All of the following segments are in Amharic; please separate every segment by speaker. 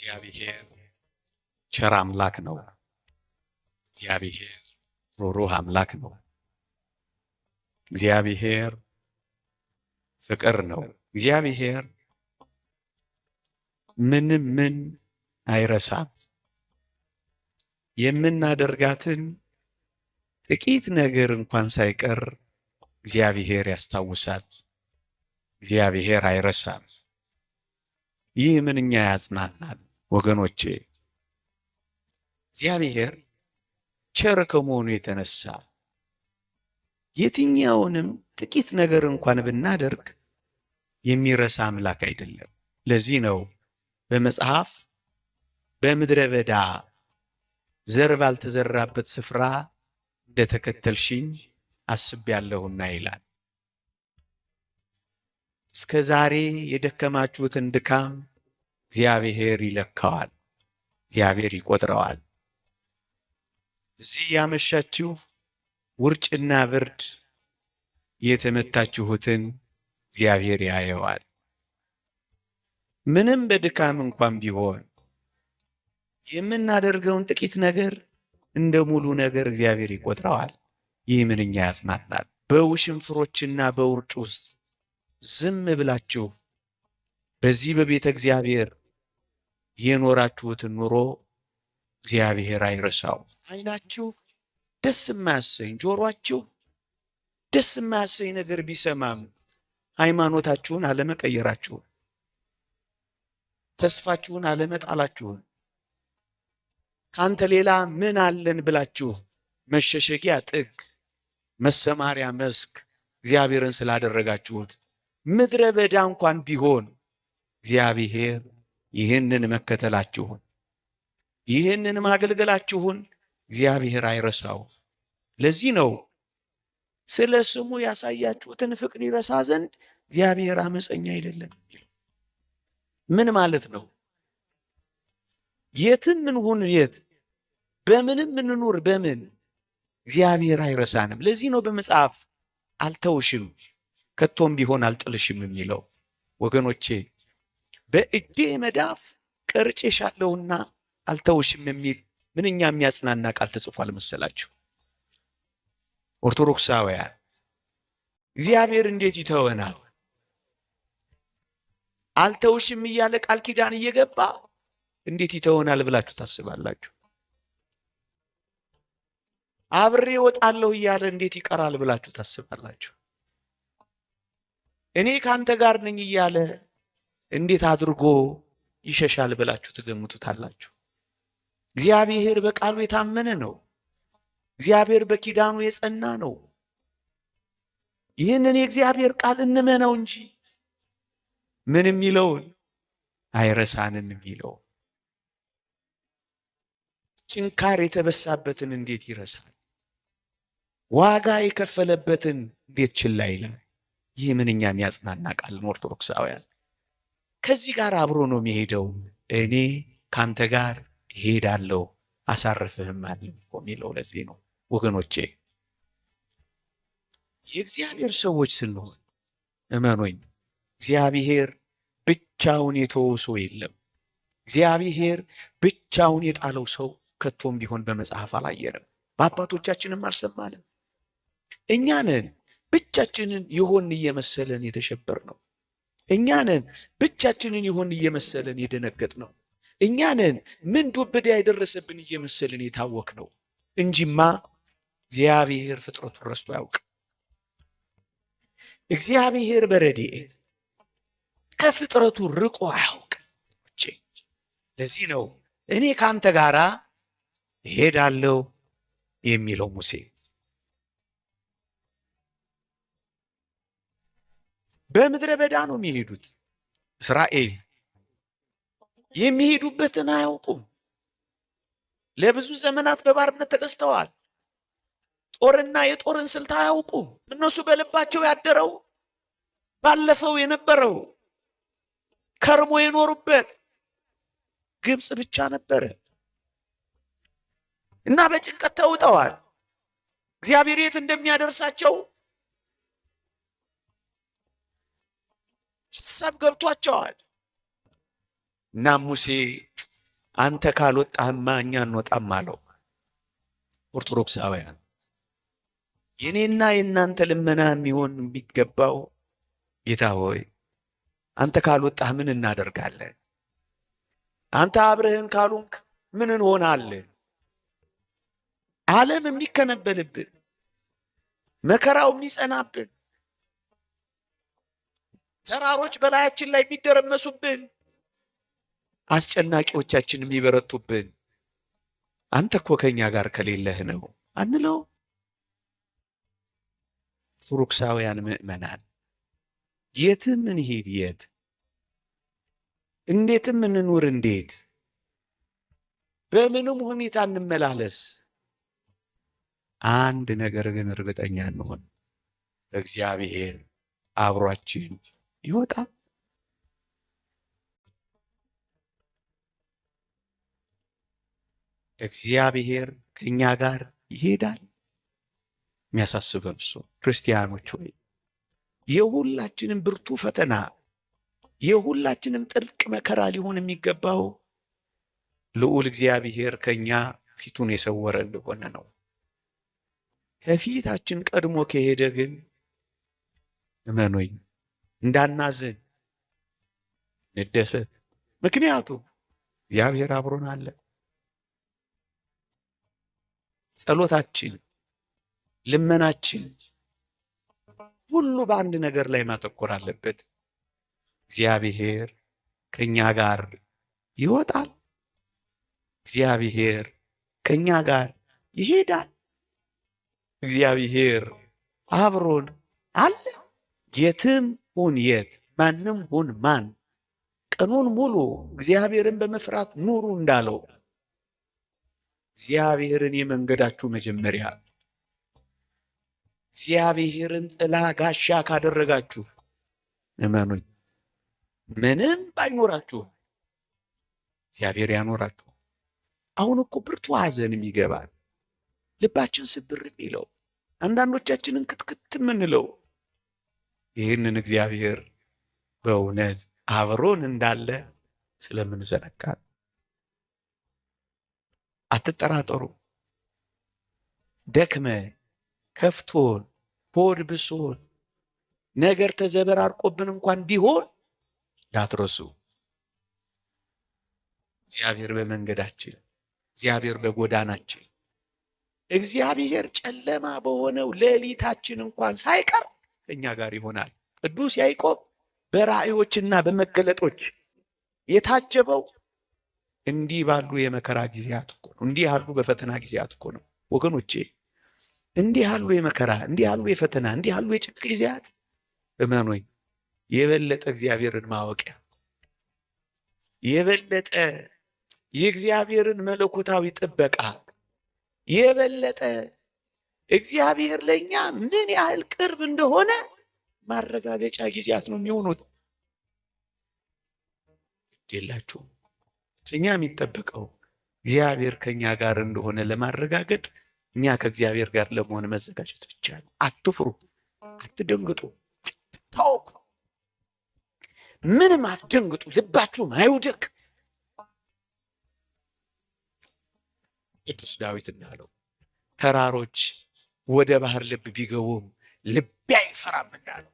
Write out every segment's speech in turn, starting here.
Speaker 1: እግዚአብሔር ቸር አምላክ ነው። እግዚአብሔር ሩህሩህ አምላክ ነው። እግዚአብሔር ፍቅር ነው። እግዚአብሔር ምን አይረሳም። የምናደርጋትን ጥቂት ነገር እንኳን ሳይቀር እግዚአብሔር ያስታውሳል። እግዚአብሔር አይረሳም። ይህ ምንኛ ያጽናናል ወገኖቼ። እግዚአብሔር ቸር ከመሆኑ የተነሳ የትኛውንም ጥቂት ነገር እንኳን ብናደርግ የሚረሳ አምላክ አይደለም። ለዚህ ነው በመጽሐፍ በምድረ በዳ ዘር ባልተዘራበት ስፍራ እንደተከተልሽኝ አስቤያለሁና ይላል። እስከ ዛሬ የደከማችሁትን ድካም እግዚአብሔር ይለካዋል፣ እግዚአብሔር ይቆጥረዋል። እዚህ ያመሻችሁ ውርጭና ብርድ የተመታችሁትን እግዚአብሔር ያየዋል። ምንም በድካም እንኳን ቢሆን የምናደርገውን ጥቂት ነገር እንደ ሙሉ ነገር እግዚአብሔር ይቆጥረዋል። ይህ ምንኛ ያጽናናል። በውሽንፍሮችና በውርጭ ውስጥ ዝም ብላችሁ በዚህ በቤተ እግዚአብሔር የኖራችሁትን ኑሮ እግዚአብሔር አይረሳው። ዓይናችሁ ደስ የማያሰኝ ጆሮአችሁ ደስ የማያሰኝ ነገር ቢሰማም ሃይማኖታችሁን አለመቀየራችሁን፣ ተስፋችሁን አለመጣላችሁን፣ ካንተ ሌላ ምን አለን ብላችሁ መሸሸጊያ ጥግ መሰማሪያ መስክ እግዚአብሔርን ስላደረጋችሁት ምድረ በዳ እንኳን ቢሆን እግዚአብሔር ይህንን መከተላችሁን ይህንን ማገልገላችሁን እግዚአብሔር አይረሳው። ለዚህ ነው ስለ ስሙ ያሳያችሁትን ፍቅር ይረሳ ዘንድ እግዚአብሔር አመፀኛ አይደለም የሚለው። ምን ማለት ነው? የትም እንሁን የት በምንም እንኑር በምን እግዚአብሔር አይረሳንም። ለዚህ ነው በመጽሐፍ አልተውሽም ከቶም ቢሆን አልጥልሽም የሚለው። ወገኖቼ በእጄ መዳፍ ቀርጬሻለሁና አልተውሽም የሚል ምንኛ የሚያጽናና ቃል ተጽፏል መሰላችሁ? ኦርቶዶክሳውያን እግዚአብሔር እንዴት ይተወናል? አልተውሽም እያለ ቃል ኪዳን እየገባ እንዴት ይተወናል ብላችሁ ታስባላችሁ? አብሬ እወጣለሁ እያለ እንዴት ይቀራል ብላችሁ ታስባላችሁ? እኔ ካንተ ጋር ነኝ እያለ እንዴት አድርጎ ይሸሻል ብላችሁ ትገምቱታላችሁ? እግዚአብሔር በቃሉ የታመነ ነው። እግዚአብሔር በኪዳኑ የጸና ነው። ይህንን የእግዚአብሔር ቃል እንመነው እንጂ ምን የሚለውን አይረሳንም የሚለው። ጭንካር የተበሳበትን እንዴት ይረሳል? ዋጋ የከፈለበትን እንዴት ችላ ይላል? ይህ ምንኛ የሚያጽናና ቃል ነው ኦርቶዶክሳውያን። ከዚህ ጋር አብሮ ነው የሚሄደው። እኔ ካንተ ጋር እሄዳለሁ አሳርፍህም አለው የሚለው። ለዚህ ነው ወገኖቼ የእግዚአብሔር ሰዎች ስንሆን እመኖኝ እግዚአብሔር ብቻውን የተወው ሰው የለም። እግዚአብሔር ብቻውን የጣለው ሰው ከቶም ቢሆን በመጽሐፍ አላየንም፣ በአባቶቻችንም አልሰማንም። እኛ ነን ብቻችንን ይሆን እየመሰለን የተሸበር ነው። እኛ ነን ብቻችንን ይሆን እየመሰለን የደነገጥ ነው። እኛ ነን ምን ዱብዳ የደረሰብን እየመሰልን የታወክ ነው እንጂማ እግዚአብሔር ፍጥረቱን ረስቶ ያውቅ። እግዚአብሔር በረድኤት ከፍጥረቱ ርቆ አያውቅ። ለዚህ ነው እኔ ካንተ ጋር እሄዳለሁ የሚለው ሙሴ። በምድረ በዳ ነው የሚሄዱት። እስራኤል የሚሄዱበትን አያውቁም። ለብዙ ዘመናት በባርነት ተገዝተዋል። ጦርና የጦርን ስልት አያውቁም። እነሱ በልባቸው ያደረው ባለፈው የነበረው ከርሞ የኖሩበት ግብፅ ብቻ ነበረ እና በጭንቀት ተውጠዋል። እግዚአብሔር የት እንደሚያደርሳቸው ሐሳብ ገብቷቸዋል። እና ሙሴ አንተ ካልወጣህማ እኛ እንወጣም አለው። ኦርቶዶክሳውያን የኔና የእናንተ ልመና የሚሆን የሚገባው ጌታ ሆይ አንተ ካልወጣህ ምን እናደርጋለን? አንተ አብረህን ካልሆንክ ምን እንሆናለን? ዓለም የሚከነበልብን፣ መከራው የሚጸናብን፣ ተራሮች በላያችን ላይ የሚደረመሱብን፣ አስጨናቂዎቻችን የሚበረቱብን አንተ እኮ ከኛ ጋር ከሌለህ ነው አንለው? ኦርቶዶክሳውያን ምእመናን የትም እንሂድ የት፣ እንዴትም እንኑር እንዴት፣ በምንም ሁኔታ እንመላለስ፣ አንድ ነገር ግን እርግጠኛ እንሆን፣ እግዚአብሔር አብሯችን ይወጣል። እግዚአብሔር ከኛ ጋር ይሄዳል። የሚያሳስበን እሱ ክርስቲያኖች ሆይ የሁላችንም ብርቱ ፈተና የሁላችንም ጥልቅ መከራ ሊሆን የሚገባው ልዑል እግዚአብሔር ከኛ ፊቱን የሰወረ እንደሆነ ነው። ከፊታችን ቀድሞ ከሄደ ግን እመኑኝ እንዳናዝን እንደሰት። ምክንያቱም እግዚአብሔር አብሮን አለ። ጸሎታችን፣ ልመናችን ሁሉ በአንድ ነገር ላይ ማተኮር አለበት። እግዚአብሔር ከኛ ጋር ይወጣል። እግዚአብሔር ከኛ ጋር ይሄዳል። እግዚአብሔር አብሮን አለ። የትም ሁን የት፣ ማንም ሁን ማን፣ ቀኑን ሙሉ እግዚአብሔርን በመፍራት ኑሩ እንዳለው እግዚአብሔርን የመንገዳችሁ መጀመሪያ እግዚአብሔርን ጥላ ጋሻ ካደረጋችሁ እመኑኝ ምንም ባይኖራችሁ እግዚአብሔር ያኖራችሁ። አሁን እኮ ብርቱ ሐዘን የሚገባል፣ ልባችን ስብር የሚለው፣ አንዳንዶቻችንን ክትክት የምንለው ይህንን እግዚአብሔር በእውነት አብሮን እንዳለ ስለምንዘነጋ። አትጠራጠሩ። ደክመ ከፍቶን ሆድ ብሶን ነገር ተዘበራርቆብን እንኳን ቢሆን እንዳትረሱ እግዚአብሔር በመንገዳችን፣ እግዚአብሔር በጎዳናችን፣ እግዚአብሔር ጨለማ በሆነው ሌሊታችን እንኳን ሳይቀር ከኛ ጋር ይሆናል። ቅዱስ ያዕቆብ በራእዮችና በመገለጦች የታጀበው እንዲህ ባሉ የመከራ ጊዜያት እኮ ነው። እንዲህ ያሉ በፈተና ጊዜያት እኮ ነው ወገኖቼ። እንዲህ ያሉ የመከራ፣ እንዲህ ያሉ የፈተና፣ እንዲህ ያሉ የጭንቅ ጊዜያት እመኑኝ የበለጠ እግዚአብሔርን ማወቂያ፣ የበለጠ የእግዚአብሔርን መለኮታዊ ጥበቃ፣ የበለጠ እግዚአብሔር ለኛ ምን ያህል ቅርብ እንደሆነ ማረጋገጫ ጊዜያት ነው የሚሆኑት። የላችሁም ከኛ የሚጠበቀው እግዚአብሔር ከኛ ጋር እንደሆነ ለማረጋገጥ እኛ ከእግዚአብሔር ጋር ለመሆን መዘጋጀት ብቻ ነው። አትፍሩ፣ አትደንግጡ፣ አትታወቁ፣ ምንም አትደንግጡ፣ ልባችሁም አይውደቅ። ቅዱስ ዳዊት እንዳለው ተራሮች ወደ ባህር ልብ ቢገቡም ልቤ አይፈራም እንዳለው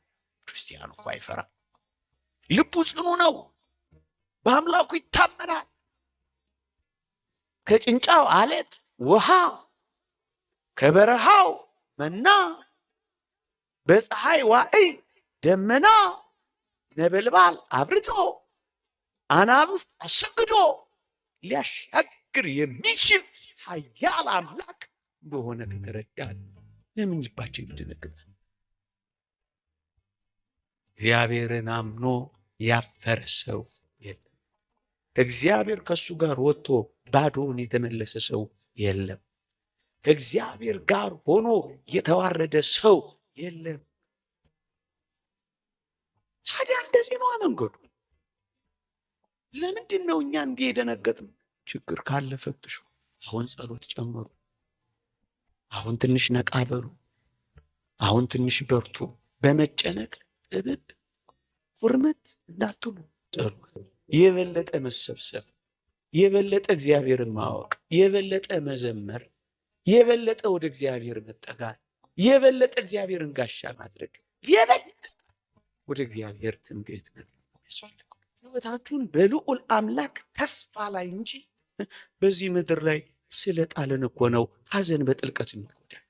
Speaker 1: ክርስቲያኑ እኮ አይፈራም። ልቡ ጽኑ ነው፣ በአምላኩ ይታመናል። ከጭንጫው አለት ውሃ፣ ከበረሃው መና፣ በፀሐይ ዋዕይ ደመና፣ ነበልባል አብርቶ አናብስት አሰግዶ ሊያሻግር የሚችል ኃያል አምላክ እንደሆነ ከተረዳን ለምን ልባችን ይደነግጣል? እግዚአብሔርን አምኖ ያፈረ ሰው የለም። እግዚአብሔር ከሱ ጋር ወጥቶ ባዶውን የተመለሰ ሰው የለም። እግዚአብሔር ጋር ሆኖ የተዋረደ ሰው የለም። ታዲያ እንደዚህ ነው መንገዱ። ለምንድን ነው እኛ እንዲህ የደነገጥነው? ችግር ካለ ፈትሹ። አሁን ጸሎት ጨምሩ። አሁን ትንሽ ነቃ በሉ። አሁን ትንሽ በርቱ። በመጨነቅ ጥብብ ኩርመት እንዳትሉ። ጸሎት የበለጠ መሰብሰብ፣ የበለጠ እግዚአብሔርን ማወቅ፣ የበለጠ መዘመር፣ የበለጠ ወደ እግዚአብሔር መጠጋት፣ የበለጠ እግዚአብሔርን ጋሻ ማድረግ፣ የበለጠ ወደ እግዚአብሔር ትምክህት ያስፈልጋል። ሕይወታችሁን በልዑል አምላክ ተስፋ ላይ እንጂ በዚህ ምድር ላይ ስለጣልን እኮ ነው ሐዘን በጥልቀት የሚጎዳል።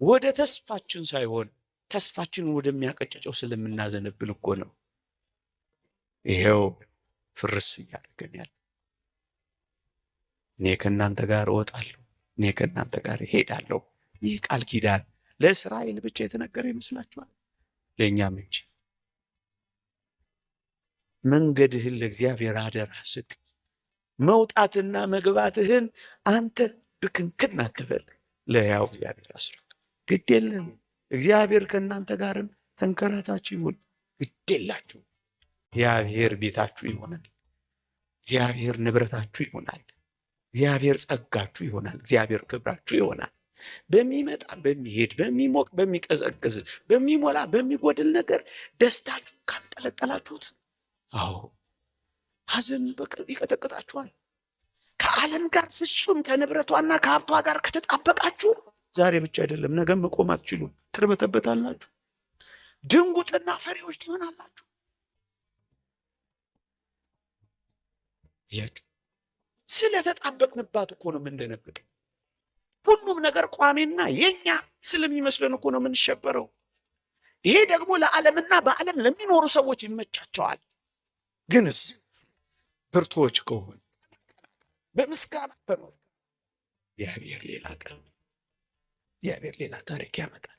Speaker 1: ወደ ተስፋችን ሳይሆን ተስፋችንን ወደሚያቀጭጨው ስለምናዘነብል እኮ ነው ይሄው ፍርስ እያደረገን ያለ። እኔ ከእናንተ ጋር እወጣለሁ፣ እኔ ከእናንተ ጋር እሄዳለሁ። ይህ ቃል ኪዳን ለእስራኤል ብቻ የተነገረ ይመስላችኋል? ለእኛም እንጂ። መንገድህን ለእግዚአብሔር አደራ ስጥ። መውጣትና መግባትህን አንተ ብክንክን አትበል፣ ለሕያው እግዚአብሔር አስረክብ። ግድ የለም እግዚአብሔር ከእናንተ ጋርም ተንከራታችሁ ይሁን፣ ግድ የላችሁ። እግዚአብሔር ቤታችሁ ይሆናል። እግዚአብሔር ንብረታችሁ ይሆናል። እግዚአብሔር ጸጋችሁ ይሆናል። እግዚአብሔር ክብራችሁ ይሆናል። በሚመጣ በሚሄድ በሚሞቅ በሚቀዘቅዝ በሚሞላ በሚጎድል ነገር ደስታችሁ ካንጠለጠላችሁት፣ አዎ ሐዘን ይቀጠቅጣችኋል። ከዓለም ጋር ፍጹም ከንብረቷና ከሀብቷ ጋር ከተጣበቃችሁ ዛሬ ብቻ አይደለም ነገም መቆም አትችሉም። ትርበተበታላችሁ። ድንጉጥና ፈሪዎች ትሆናላችሁ። ያችሁ ስለተጣበቅንባት እኮ ነው የምንደነግጠው። ሁሉም ነገር ቋሚና የኛ ስለሚመስለን እኮ ነው የምንሸበረው። ይሄ ደግሞ ለዓለምና በዓለም ለሚኖሩ ሰዎች ይመቻቸዋል። ግንስ ብርቱዎች ከሆኑ በምስጋና በመሆን እግዚአብሔር ሌላ ቀን እግዚአብሔር ሌላ ታሪክ ያመጣል።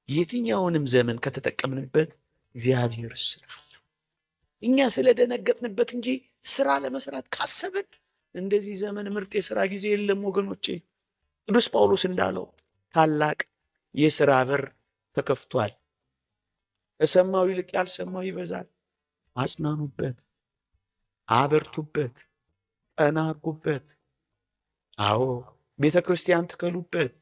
Speaker 1: የትኛውንም ዘመን ከተጠቀምንበት እግዚአብሔር ስራ አለው። እኛ ስለደነገጥንበት እንጂ ስራ ለመስራት ካሰብን እንደዚህ ዘመን ምርጥ የሥራ ጊዜ የለም ወገኖቼ። ቅዱስ ጳውሎስ እንዳለው ታላቅ የሥራ በር ተከፍቷል፣ ከሰማው ይልቅ ያልሰማው ይበዛል። አጽናኑበት፣ አበርቱበት፣ ጠና አድርጉበት። አዎ ቤተ ክርስቲያን ትከሉበት፣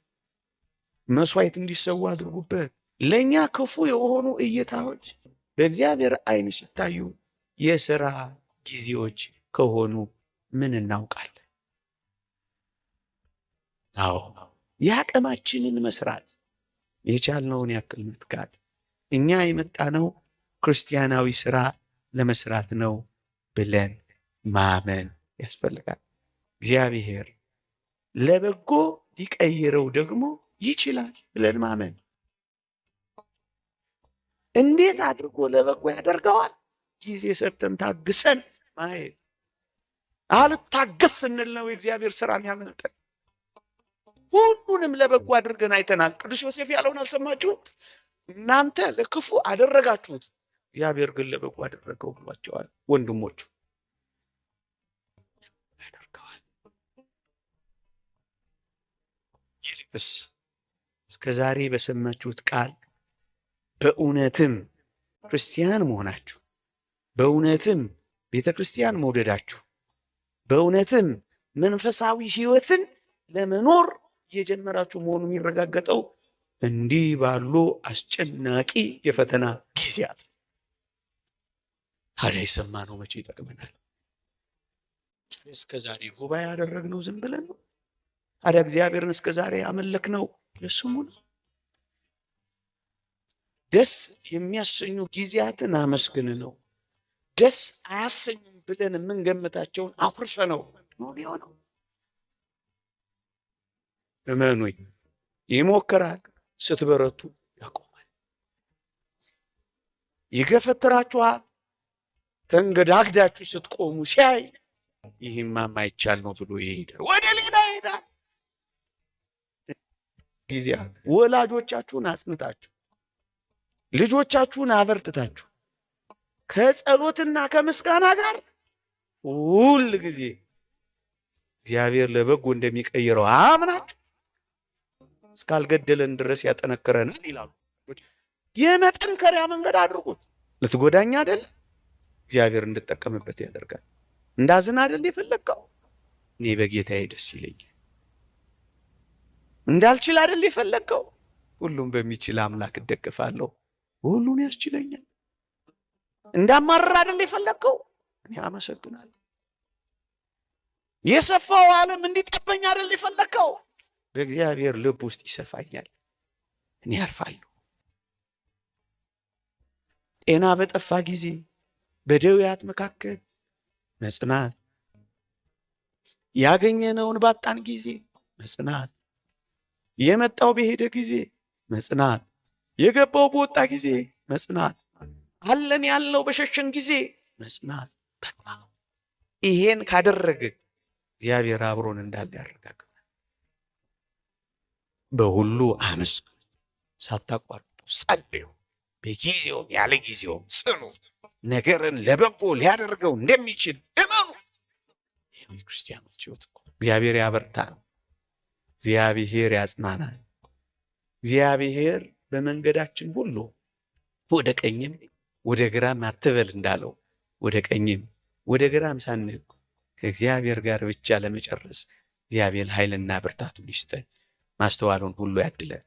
Speaker 1: መስዋዕት እንዲሰዋ አድርጉበት። ለእኛ ክፉ የሆኑ እይታዎች በእግዚአብሔር ዓይን ሲታዩ የሥራ ጊዜዎች ከሆኑ ምን እናውቃለን? አዎ የአቅማችንን መስራት የቻልነውን ያክል መትጋት። እኛ የመጣነው ክርስቲያናዊ ስራ ለመስራት ነው ብለን ማመን ያስፈልጋል። እግዚአብሔር ለበጎ ሊቀይረው ደግሞ ይችላል ብለን ማመን። እንዴት አድርጎ ለበጎ ያደርገዋል? ጊዜ ሰጥተን ታግሰን ማየት። አልታገስ ስንል ነው የእግዚአብሔር ስራ የሚያመልጠን። ሁሉንም ለበጎ አድርገን አይተናል። ቅዱስ ዮሴፍ ያለውን አልሰማችሁም? እናንተ ለክፉ አደረጋችሁት፣ እግዚአብሔር ግን ለበጎ አደረገው ብሏቸዋል። ወንድሞቹ ያደርገዋል። ይልቅስ እስከ ዛሬ በሰማችሁት ቃል በእውነትም ክርስቲያን መሆናችሁ፣ በእውነትም ቤተ ክርስቲያን መውደዳችሁ፣ በእውነትም መንፈሳዊ ሕይወትን ለመኖር የጀመራችሁ መሆኑ የሚረጋገጠው እንዲህ ባሉ አስጨናቂ የፈተና ጊዜያት። ታዲያ የሰማነው መቼ ይጠቅመናል? እስከ ዛሬ ጉባኤ ያደረግነው ዝም ብለን ነው? ታዲያ እግዚአብሔርን እስከ ዛሬ ያመለክነው ለስሙ ነው? ደስ የሚያሰኙ ጊዜያትን አመስግን ነው። ደስ አያሰኙም ብለን የምንገምታቸውን አኩርፈ ነው ሊሆነው። እመኑኝ፣ ይሞክራል። ስትበረቱ ያቆማል። ይገፈትራችኋል። ተንገዳግዳችሁ ስትቆሙ ሲያይ ይህማ ማይቻል ነው ብሎ ይሄዳል፣ ወደ ሌላ ይሄዳል። ጊዜያት ወላጆቻችሁን አጽንታችሁ ልጆቻችሁን አበርትታችሁ ከጸሎትና ከምስጋና ጋር ሁል ጊዜ እግዚአብሔር ለበጎ እንደሚቀይረው አምናችሁ እስካልገደለን ድረስ ያጠነክረናል ይላሉ። የመጠንከሪያ መንገድ አድርጉት። ልትጎዳኝ አይደል? እግዚአብሔር እንድጠቀምበት ያደርጋል። እንዳዝን አይደል የፈለግከው? እኔ በጌታዬ ደስ ይለኛል። እንዳልችል አይደል የፈለግከው? ሁሉም በሚችል አምላክ እደግፋለሁ፣ ሁሉን ያስችለኛል። እንዳማረር አይደል የፈለግከው? እኔ አመሰግናለሁ። የሰፋው ዓለም እንዲጠበኝ አይደል የፈለግከው? በእግዚአብሔር ልብ ውስጥ ይሰፋኛል፣ እኔ አርፋለሁ። ጤና በጠፋ ጊዜ፣ በደዌያት መካከል መጽናት፣ ያገኘነውን ባጣን ጊዜ መጽናት፣ የመጣው በሄደ ጊዜ መጽናት፣ የገባው በወጣ ጊዜ መጽናት፣ አለን ያልነው በሸሸን ጊዜ መጽናት። በቃ ይሄን ካደረግን እግዚአብሔር አብሮን እንዳለ ያረጋግጣል። በሁሉ አመስግኑ፣ ሳታቋርጡ ጸልዩ፣ በጊዜውም ያለ ጊዜውም ጽኑ፣ ነገርን ለበጎ ሊያደርገው እንደሚችል እመኑ። ይህ ክርስቲያኖች ሕይወት እኮ እግዚአብሔር ያበርታል፣ እግዚአብሔር ያጽናናል። እግዚአብሔር በመንገዳችን ሁሉ ወደ ቀኝም ወደ ግራም አትበል እንዳለው ወደ ቀኝም ወደ ግራም ሳንል ከእግዚአብሔር ጋር ብቻ ለመጨረስ እግዚአብሔር ኃይልና ብርታቱን ይስጠን፣ ማስተዋሉን ሁሉ ያድለን።